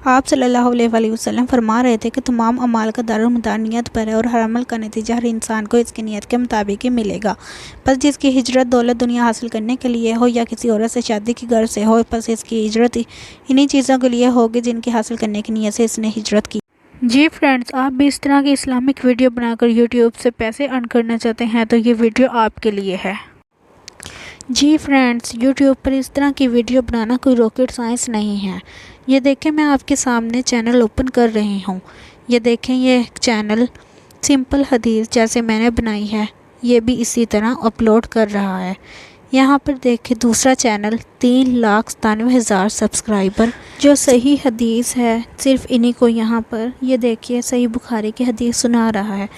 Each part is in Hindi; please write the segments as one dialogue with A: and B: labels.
A: आप सल्लल्लाहु अलैहि वसल्लम फरमा रहे थे कि तमाम अमाल का दारुमदार नियत पर है और हर अमल का नतीजा हर इंसान को इसकी नियत के मुताबिक ही मिलेगा। बस जिसकी हिजरत दौलत दुनिया हासिल करने के लिए हो या किसी औरत से शादी की गर्ज से हो, बस इसकी हिजरत इन्हीं चीज़ों के लिए होगी जिनकी हासिल करने की नीयत से इसने हिजरत की। जी फ्रेंड्स, आप भी इस तरह की इस्लामिक वीडियो बनाकर यूट्यूब से पैसे अर्न करना चाहते हैं तो ये वीडियो आपके लिए है। जी फ्रेंड्स, यूट्यूब पर इस तरह की वीडियो बनाना कोई रॉकेट साइंस नहीं है। ये देखें, मैं आपके सामने चैनल ओपन कर रही हूँ। ये देखें, ये चैनल सिंपल हदीस जैसे मैंने बनाई है, ये भी इसी तरह अपलोड कर रहा है। यहाँ पर देखें दूसरा चैनल 3,97,000 सब्सक्राइबर, जो सही हदीस है सिर्फ इन्हीं को यहाँ पर ये देखिए सही बुखारी की हदीस सुना रहा है।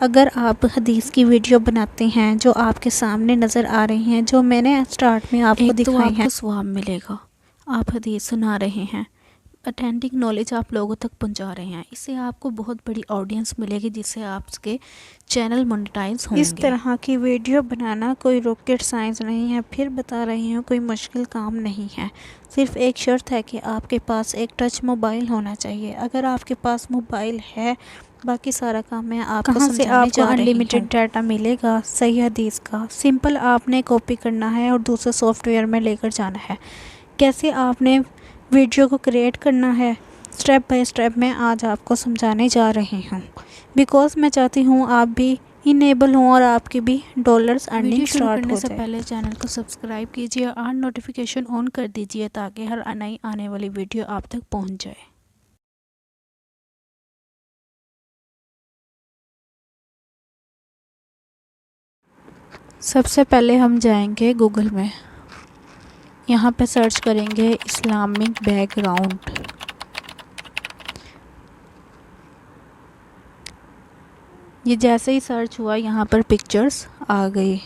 A: अगर आप हदीस की वीडियो बनाते हैं जो आपके सामने नज़र आ रही हैं, जो मैंने स्टार्ट में आपको दिखाई है, सवाब मिलेगा। आप हदीस सुना रहे हैं, अथेंटिक नॉलेज आप लोगों तक पहुंचा रहे हैं, इससे आपको बहुत बड़ी ऑडियंस मिलेगी जिससे आपके चैनल मोनेटाइज होंगे। इस तरह की वीडियो बनाना कोई रॉकेट साइंस नहीं है। फिर बता रही हूँ, कोई मुश्किल काम नहीं है। सिर्फ एक शर्त है कि आपके पास एक टच मोबाइल होना चाहिए। अगर आपके पास मोबाइल है, बाकी सारा काम मैं आपको समझाने जा रही हूँ। कहाँ से आपको अनलिमिटेड डाटा मिलेगा सही हदीस का? सिंपल आपने कॉपी करना है और दूसरे सॉफ्टवेयर में लेकर जाना है। कैसे आपने वीडियो को क्रिएट करना है, स्टेप बाय स्टेप मैं आज आपको समझाने जा रही हूँ। बिकॉज मैं चाहती हूँ आप भी इनेबल हों और आपकी भी डॉलर्स अर्निंग स्टार्ट हो जाए। पहले चैनल को सब्सक्राइब कीजिए और नोटिफिकेशन ऑन कर दीजिए ताकि हर नई आने वाली वीडियो आप तक पहुँच जाए। सबसे पहले हम जाएंगे गूगल में, यहाँ पे सर्च करेंगे इस्लामिक बैकग्राउंड। ये जैसे ही सर्च हुआ यहाँ पर पिक्चर्स आ गई।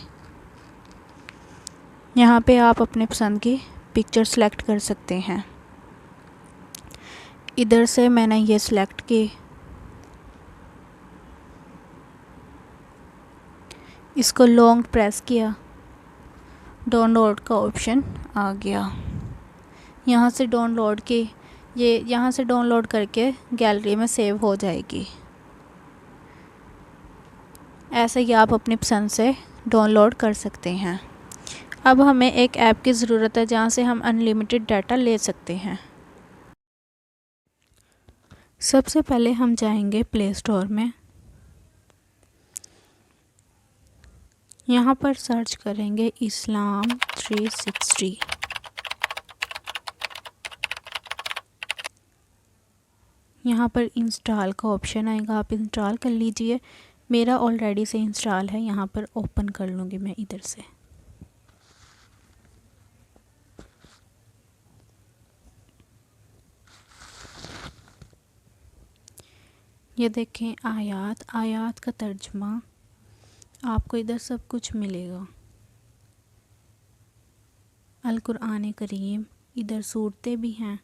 A: यहाँ पे आप अपने पसंद की पिक्चर सेलेक्ट कर सकते हैं। इधर से मैंने ये सिलेक्ट की, इसको लॉन्ग प्रेस किया, डाउनलोड का ऑप्शन आ गया। यहाँ से डाउनलोड की, ये यहाँ से डाउनलोड करके गैलरी में सेव हो जाएगी। ऐसे ही आप अपनी पसंद से डाउनलोड कर सकते हैं। अब हमें एक ऐप की ज़रूरत है जहाँ से हम अनलिमिटेड डाटा ले सकते हैं। सबसे पहले हम जाएंगे प्ले स्टोर में, यहाँ पर सर्च करेंगे इस्लाम 360। यहाँ पर इंस्टॉल का ऑप्शन आएगा, आप इंस्टॉल कर लीजिए। मेरा ऑलरेडी से इंस्टॉल है, यहाँ पर ओपन कर लूँगी मैं इधर से। ये देखें आयात, आयात का तर्जुमा आपको इधर सब कुछ मिलेगा। अल कुरान करीम, इधर सूरतें भी हैं।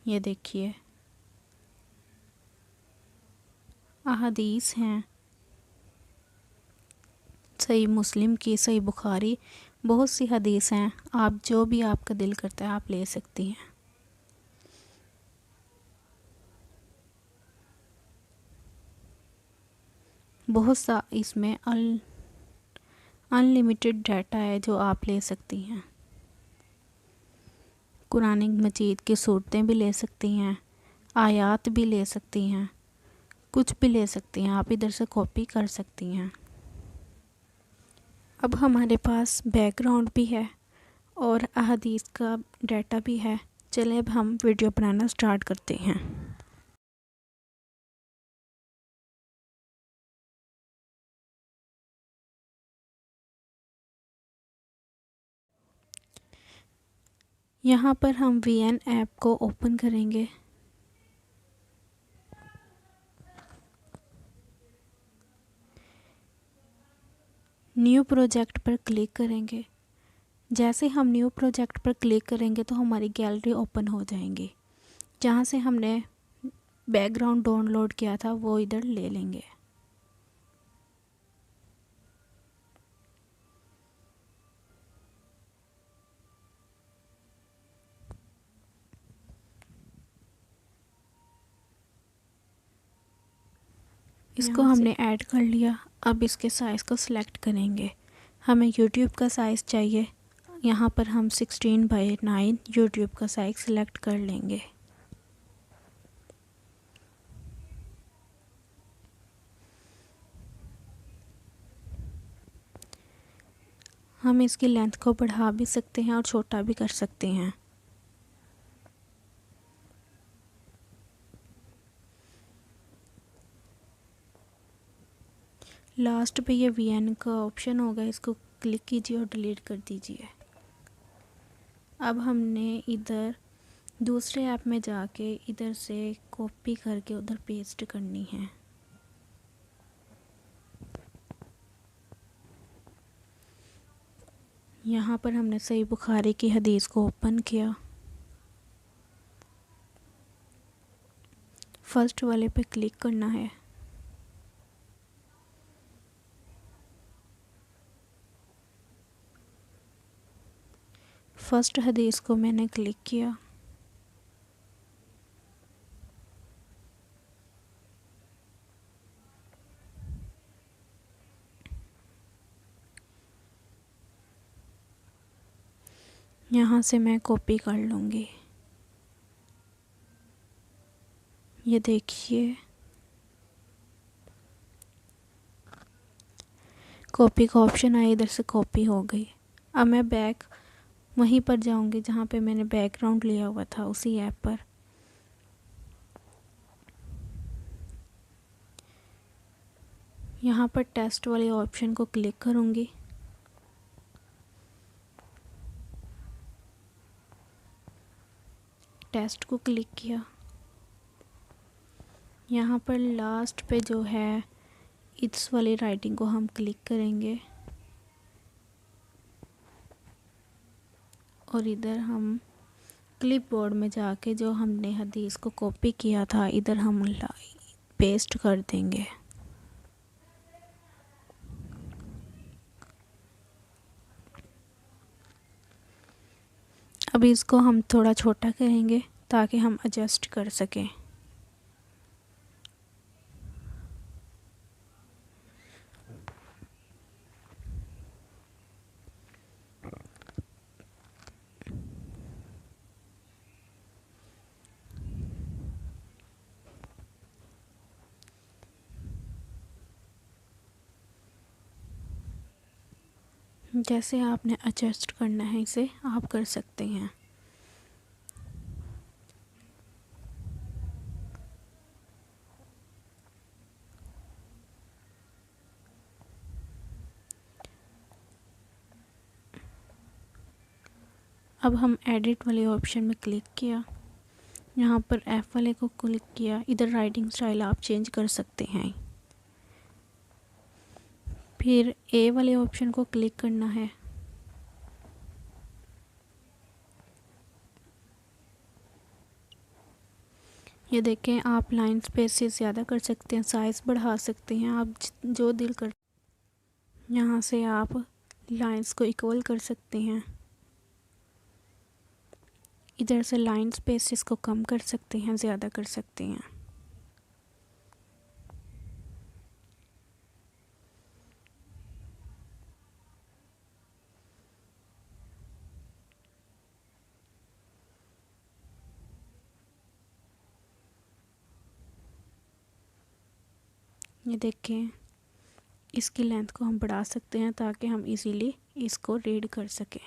A: ये देखिए अहदीस हैं, सही मुस्लिम की, सही बुखारी, बहुत सी हदीस हैं। आप जो भी आपका दिल करता है आप ले सकती हैं। बहुत सा इसमें अनलिमिटेड डाटा है जो आप ले सकती हैं। कुरान मजीद की सूरतें भी ले सकती हैं, आयात भी ले सकती हैं, कुछ भी ले सकती हैं। आप इधर से कॉपी कर सकती हैं। अब हमारे पास बैकग्राउंड भी है और अहादीस का डाटा भी है। चलिए अब हम वीडियो बनाना स्टार्ट करते हैं। यहाँ पर हम VN ऐप को ओपन करेंगे। न्यू प्रोजेक्ट पर क्लिक करेंगे। जैसे हम न्यू प्रोजेक्ट पर क्लिक करेंगे तो हमारी गैलरी ओपन हो जाएंगी। जहाँ से हमने बैकग्राउंड डाउनलोड किया था वो इधर ले लेंगे। इसको हमने ऐड कर लिया। अब इसके साइज़ को सिलेक्ट करेंगे। हमें यूट्यूब का साइज़ चाहिए, यहाँ पर हम 16:9 यूट्यूब का साइज़ सिलेक्ट कर लेंगे। हम इसकी लेंथ को बढ़ा भी सकते हैं और छोटा भी कर सकते हैं। लास्ट पे ये VN का ऑप्शन होगा, इसको क्लिक कीजिए और डिलीट कर दीजिए। अब हमने इधर दूसरे ऐप में जाके इधर से कॉपी करके उधर पेस्ट करनी है। यहाँ पर हमने सही बुखारी की हदीस को ओपन किया। फर्स्ट वाले पे क्लिक करना है। फर्स्ट हदीस को मैंने क्लिक किया। यहाँ से मैं कॉपी कर लूँगी। ये देखिए कॉपी का ऑप्शन आया, इधर से कॉपी हो गई। अब मैं बैक वहीं पर जाऊंगी जहाँ पे मैंने बैकग्राउंड लिया हुआ था, उसी ऐप पर। यहाँ पर टेस्ट वाले ऑप्शन को क्लिक करूँगी। टेस्ट को क्लिक किया। यहाँ पर लास्ट पे जो है इस वाली राइटिंग को हम क्लिक करेंगे और इधर हम क्लिपबोर्ड में जाके जो हमने हदीस को कॉपी किया था इधर हम पेस्ट कर देंगे। अब इसको हम थोड़ा छोटा करेंगे ताकि हम एडजस्ट कर सकें। जैसे आपने एडजस्ट करना है इसे आप कर सकते हैं। अब हम एडिट वाले ऑप्शन में क्लिक किया, यहाँ पर F वाले को क्लिक किया। इधर राइटिंग स्टाइल आप चेंज कर सकते हैं। फिर A वाले ऑप्शन को क्लिक करना है। ये देखें आप लाइन स्पेसेस ज़्यादा कर सकते हैं, साइज़ बढ़ा सकते हैं, आप जो दिल कर। यहाँ से आप लाइंस को इक्वल कर सकते हैं। इधर से लाइन स्पेसेस को कम कर सकते हैं, ज़्यादा कर सकते हैं। ये देखें इसकी लेंथ को हम बढ़ा सकते हैं ताकि हम इजीली इसको रीड कर सकें।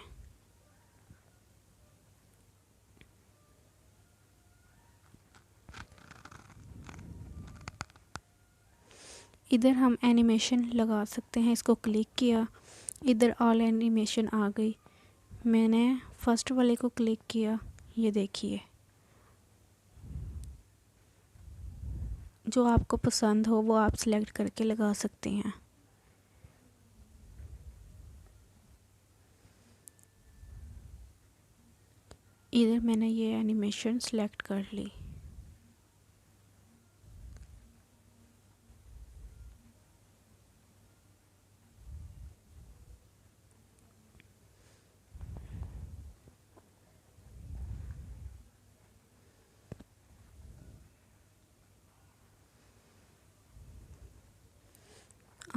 A: इधर हम एनिमेशन लगा सकते हैं, इसको क्लिक किया, इधर ऑल एनिमेशन आ गई। मैंने फर्स्ट वाले को क्लिक किया, ये देखिए जो आपको पसंद हो वो आप सिलेक्ट करके लगा सकते हैं। इधर मैंने ये एनिमेशन सेलेक्ट कर ली।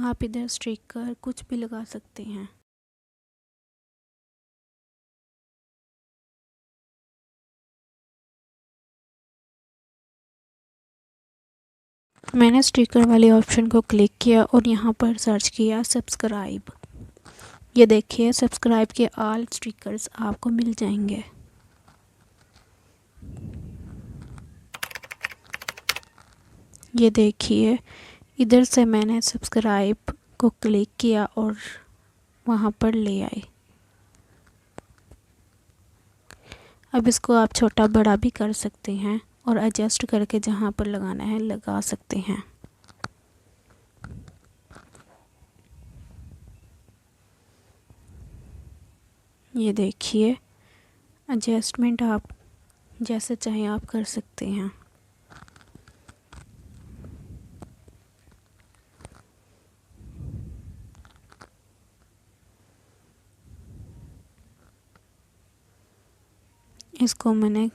A: आप इधर स्टिकर कुछ भी लगा सकते हैं। मैंने स्टिकर वाले ऑप्शन को क्लिक किया और यहाँ पर सर्च किया सब्सक्राइब। ये देखिए सब्सक्राइब के ऑल स्टिकर्स आपको मिल जाएंगे। ये देखिए इधर से मैंने सब्सक्राइब को क्लिक किया और वहाँ पर ले आए। अब इसको आप छोटा बड़ा भी कर सकते हैं और एडजस्ट करके जहाँ पर लगाना है लगा सकते हैं। ये देखिए एडजस्टमेंट आप जैसे चाहें आप कर सकते हैं। इसको मैंने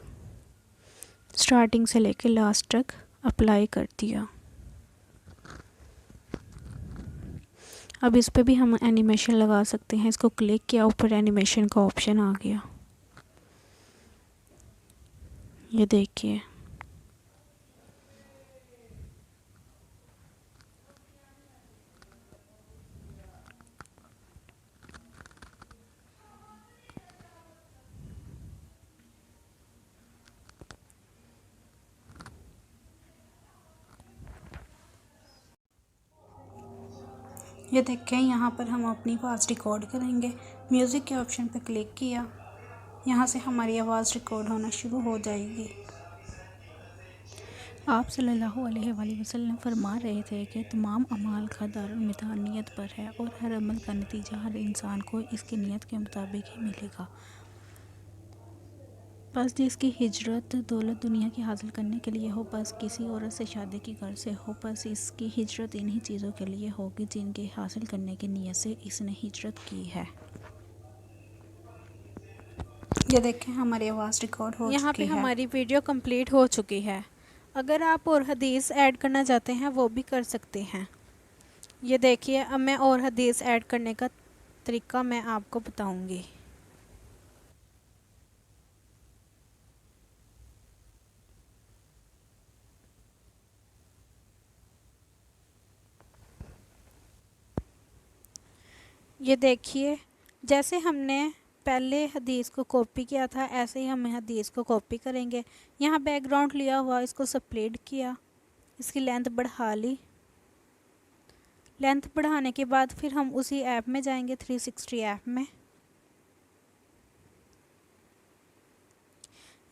A: स्टार्टिंग से लेकर लास्ट तक अप्लाई कर दिया। अब इस पे भी हम एनिमेशन लगा सकते हैं। इसको क्लिक किया, ऊपर एनिमेशन का ऑप्शन आ गया। ये देखिए ये देखें यहाँ पर हम अपनी आवाज़ रिकॉर्ड करेंगे। म्यूज़िक के ऑप्शन पर क्लिक किया, यहाँ से हमारी आवाज़ रिकॉर्ड होना शुरू हो जाएगी। आप सल्लल्लाहु अलैहि वसल्लम फरमा रहे थे कि तमाम अमाल का दारुल नियत पर है और हर अमल का नतीजा हर इंसान को इसकी नियत के मुताबिक ही मिलेगा। बस जिसकी हिजरत दौलत दुनिया की हासिल करने के लिए हो, बस किसी औरत से शादी की गर्ज से हो, बस इसकी हिजरत इन्हीं चीज़ों के लिए होगी जिनके हासिल करने की नीयत से इसने हिजरत की है। ये देखें हमारी आवाज़ रिकॉर्ड हो चुकी है। यहाँ पे हमारी वीडियो कंप्लीट हो चुकी है। अगर आप और हदीस ऐड करना चाहते हैं वो भी कर सकते हैं। ये देखिए अब मैं और हदीस ऐड करने का तरीका मैं आपको बताऊंगी। ये देखिए जैसे हमने पहले हदीस को कॉपी किया था ऐसे ही हम हदीस को कॉपी करेंगे। यहाँ बैकग्राउंड लिया हुआ, इसको स्प्लिट किया, इसकी लेंथ बढ़ा ली। लेंथ बढ़ाने के बाद फिर हम उसी ऐप में जाएंगे, 360 ऐप में।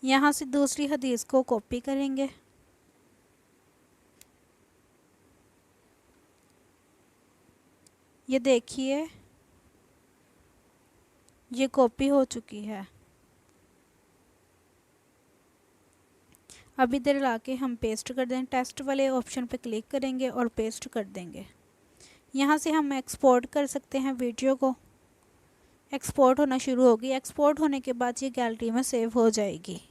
A: यहाँ से दूसरी हदीस को कॉपी करेंगे। ये देखिए ये कॉपी हो चुकी है। अब इधर लाके हम पेस्ट कर दें। टेस्ट वाले ऑप्शन पे क्लिक करेंगे और पेस्ट कर देंगे। यहाँ से हम एक्सपोर्ट कर सकते हैं वीडियो को। एक्सपोर्ट होना शुरू होगी। एक्सपोर्ट होने के बाद ये गैलरी में सेव हो जाएगी।